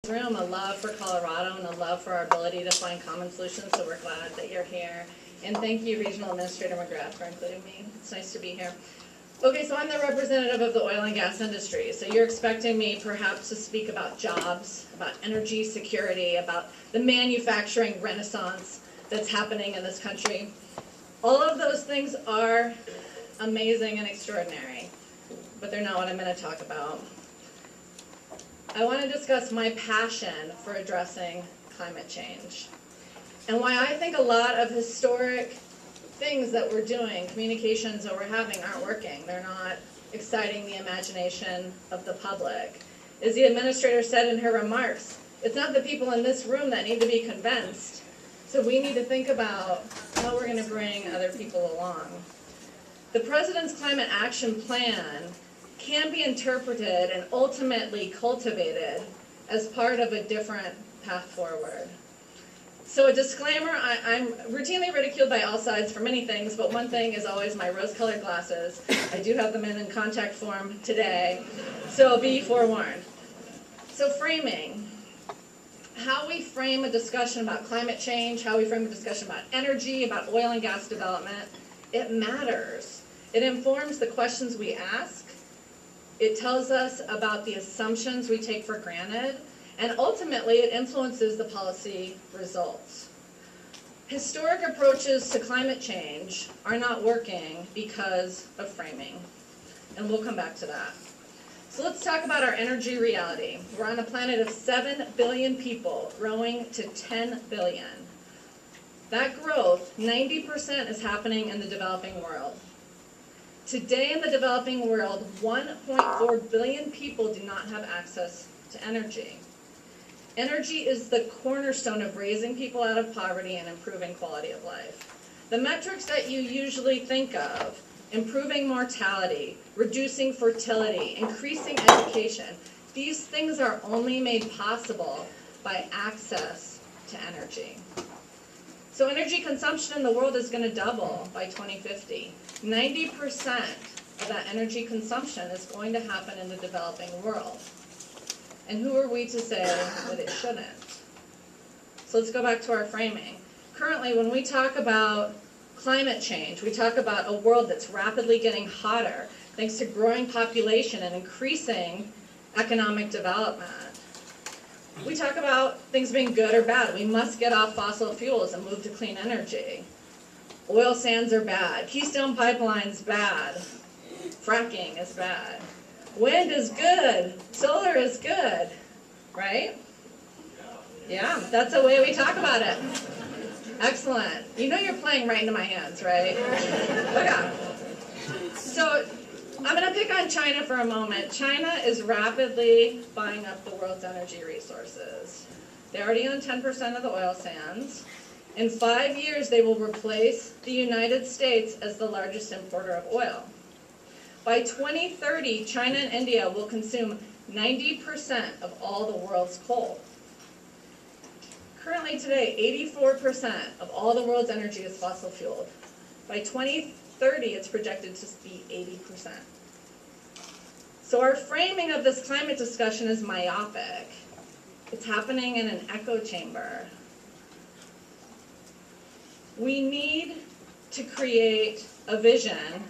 room a love for Colorado and a love for our ability to find common solutions, so we're glad that you're here. And thank you, Regional Administrator McGrath, for including me. It's nice to be here. Okay, so I'm the representative of the oil and gas industry. So you're expecting me perhaps to speak about jobs, about energy security, about the manufacturing renaissance that's happening in this country. All of those things are amazing and extraordinary, but they're not what I'm going to talk about. I want to discuss my passion for addressing climate change and why I think a lot of historic things that we're doing, communications that we're having, aren't working. They're not exciting the imagination of the public. As the administrator said in her remarks, it's not the people in this room that need to be convinced. So we need to think about how we're going to bring other people along. The President's Climate Action Plan can be interpreted and ultimately cultivated as part of a different path forward. So a disclaimer, I'm routinely ridiculed by all sides for many things, but one thing is always my rose-colored glasses. I do have them in contact form today, so be forewarned. So framing. How we frame a discussion about climate change, how we frame a discussion about energy, about oil and gas development, it matters. It informs the questions we ask. It tells us about the assumptions we take for granted. And ultimately, it influences the policy results. Historic approaches to climate change are not working because of framing, and we'll come back to that. So let's talk about our energy reality. We're on a planet of 7 billion people growing to 10 billion. That growth, 90% is happening in the developing world. Today in the developing world, 1.4 billion people do not have access to energy. Energy is the cornerstone of raising people out of poverty and improving quality of life. The metrics that you usually think of, improving mortality, reducing fertility, increasing education, these things are only made possible by access to energy. So energy consumption in the world is going to double by 2050. 90% of that energy consumption is going to happen in the developing world. And who are we to say that it shouldn't? So let's go back to our framing. Currently, when we talk about climate change, we talk about a world that's rapidly getting hotter thanks to growing population and increasing economic development. We talk about things being good or bad. We must get off fossil fuels and move to clean energy. Oil sands are bad. Keystone Pipeline's bad. Fracking is bad. Wind is good. Solar is good. Right? Yeah, that's the way we talk about it. Excellent. You know you're playing right into my hands, right? Okay. So I'm going to pick on China for a moment. China is rapidly buying up the world's energy resources. They already own 10% of the oil sands. In 5 years, they will replace the United States as the largest importer of oil. By 2030, China and India will consume 90% of all the world's coal. Currently today, 84% of all the world's energy is fossil fueled. By 2030, it's projected to be 80%. So our framing of this climate discussion is myopic. It's happening in an echo chamber. We need to create a vision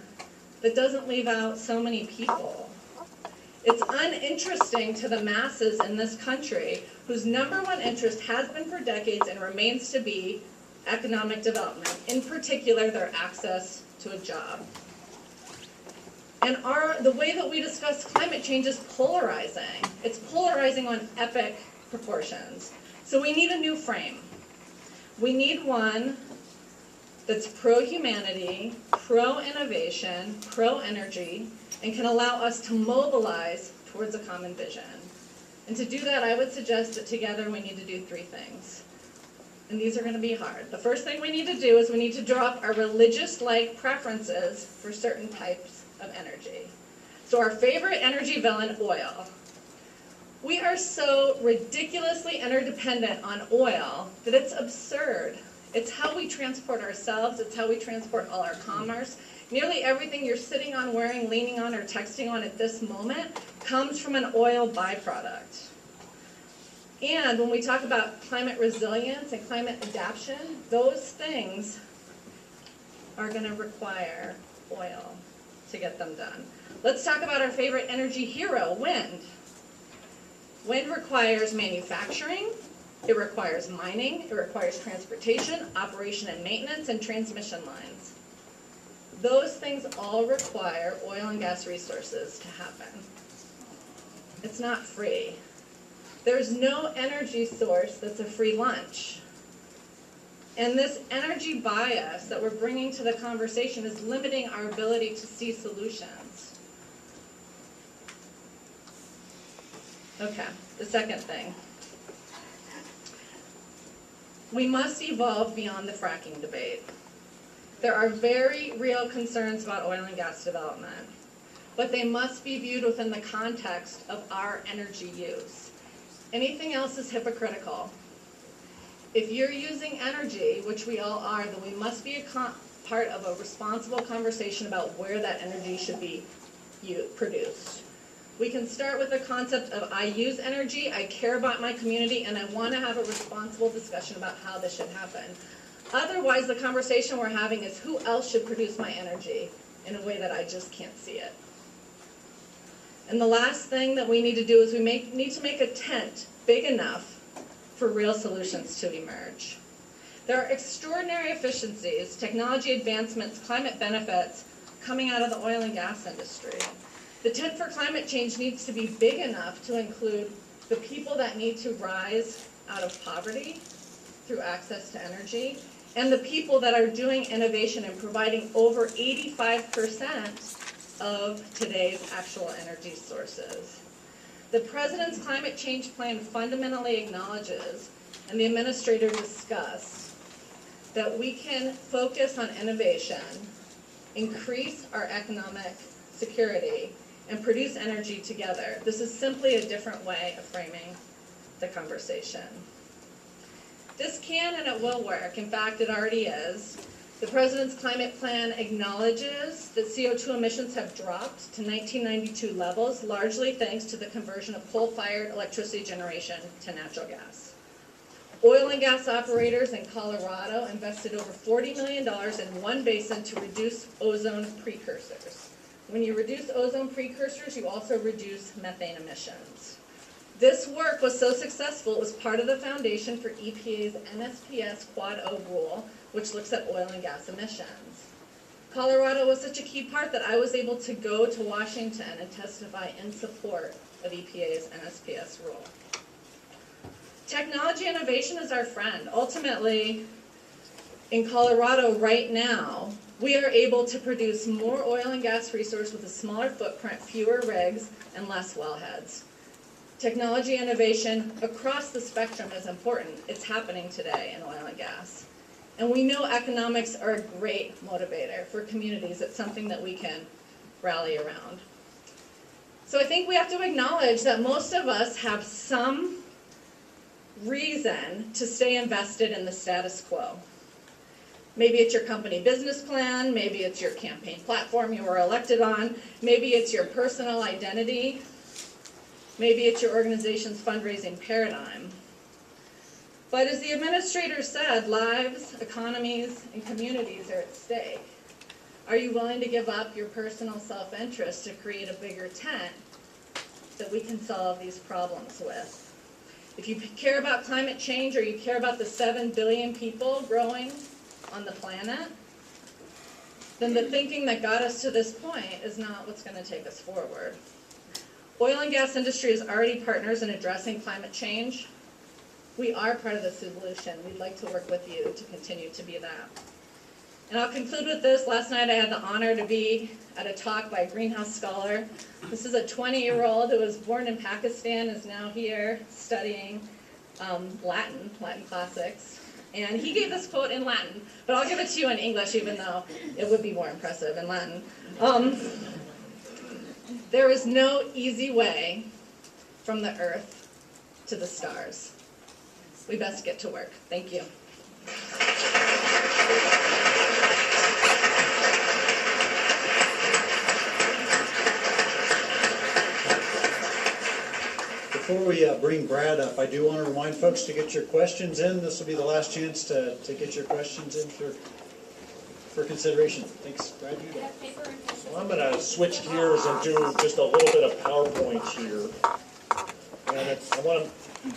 that doesn't leave out so many people. It's uninteresting to the masses in this country whose number one interest has been for decades and remains to be economic development, in particular their access to a job. And the way that we discuss climate change is polarizing. It's polarizing on epic proportions. So we need a new frame. We need one that's pro-humanity, pro-innovation, pro-energy, and can allow us to mobilize towards a common vision. And to do that, I would suggest that together we need to do 3 things. And these are going to be hard. The first thing we need to do is we need to drop our religious-like preferences for certain types of energy. So our favorite energy villain, oil. We are so ridiculously interdependent on oil that it's absurd. It's how we transport ourselves. It's how we transport all our commerce. Nearly everything you're sitting on, wearing, leaning on, or texting on at this moment comes from an oil byproduct. And when we talk about climate resilience and climate adaptation, those things are going to require oil to get them done. Let's talk about our favorite energy hero, wind. Wind requires manufacturing, it requires mining, it requires transportation, operation and maintenance, and transmission lines. Those things all require oil and gas resources to happen. It's not free. There's no energy source that's a free lunch. And this energy bias that we're bringing to the conversation is limiting our ability to see solutions. Okay, the second thing. We must evolve beyond the fracking debate. There are very real concerns about oil and gas development, but they must be viewed within the context of our energy use. Anything else is hypocritical. If you're using energy, which we all are, then we must be part of a responsible conversation about where that energy should be produced. We can start with the concept of I use energy, I care about my community, and I want to have a responsible discussion about how this should happen. Otherwise, the conversation we're having is who else should produce my energy in a way that I just can't see it. And the last thing that we need to do is we need to make a tent big enough for real solutions to emerge. There are extraordinary efficiencies, technology advancements, climate benefits coming out of the oil and gas industry. The tent for climate change needs to be big enough to include the people that need to rise out of poverty through access to energy, and the people that are doing innovation and providing over 85% of today's actual energy sources. The President's climate change plan fundamentally acknowledges, and the administrator discussed, that we can focus on innovation, increase our economic security, and produce energy together. This is simply a different way of framing the conversation. This can and it will work. In fact, it already is. The President's climate plan acknowledges that CO2 emissions have dropped to 1992 levels, largely thanks to the conversion of coal-fired electricity generation to natural gas. Oil and gas operators in Colorado invested over $40 million in one basin to reduce ozone precursors. When you reduce ozone precursors, you also reduce methane emissions. This work was so successful, it was part of the foundation for EPA's NSPS Quad O rule, which looks at oil and gas emissions. Colorado was such a key part that I was able to go to Washington and testify in support of EPA's NSPS rule. Technology innovation is our friend. Ultimately, in Colorado right now, we are able to produce more oil and gas resource with a smaller footprint, fewer rigs, and less wellheads. Technology innovation across the spectrum is important. It's happening today in oil and gas. And we know economics are a great motivator for communities. It's something that we can rally around. So I think we have to acknowledge that most of us have some reason to stay invested in the status quo. Maybe it's your company business plan, maybe it's your campaign platform you were elected on, maybe it's your personal identity, maybe it's your organization's fundraising paradigm. But as the administrator said, lives, economies, and communities are at stake. Are you willing to give up your personal self-interest to create a bigger tent that we can solve these problems with? If you care about climate change or you care about the 7 billion people growing on the planet, then the thinking that got us to this point is not what's going to take us forward. Oil and gas industry is already partners in addressing climate change. We are part of the solution. We'd like to work with you to continue to be that. And I'll conclude with this. Last night I had the honor to be at a talk by a greenhouse scholar. This is a 20-year-old who was born in Pakistan, is now here studying Latin classics. And he gave this quote in Latin, but I'll give it to you in English, even though it would be more impressive in Latin. There is no easy way from the earth to the stars. We best get to work. Thank you. Before we bring Brad up, I do want to remind folks to get your questions in. This will be the last chance to get your questions in for consideration. Thanks, Brad. You go. So I'm going to switch gears and do just a little bit of PowerPoint here. And I want to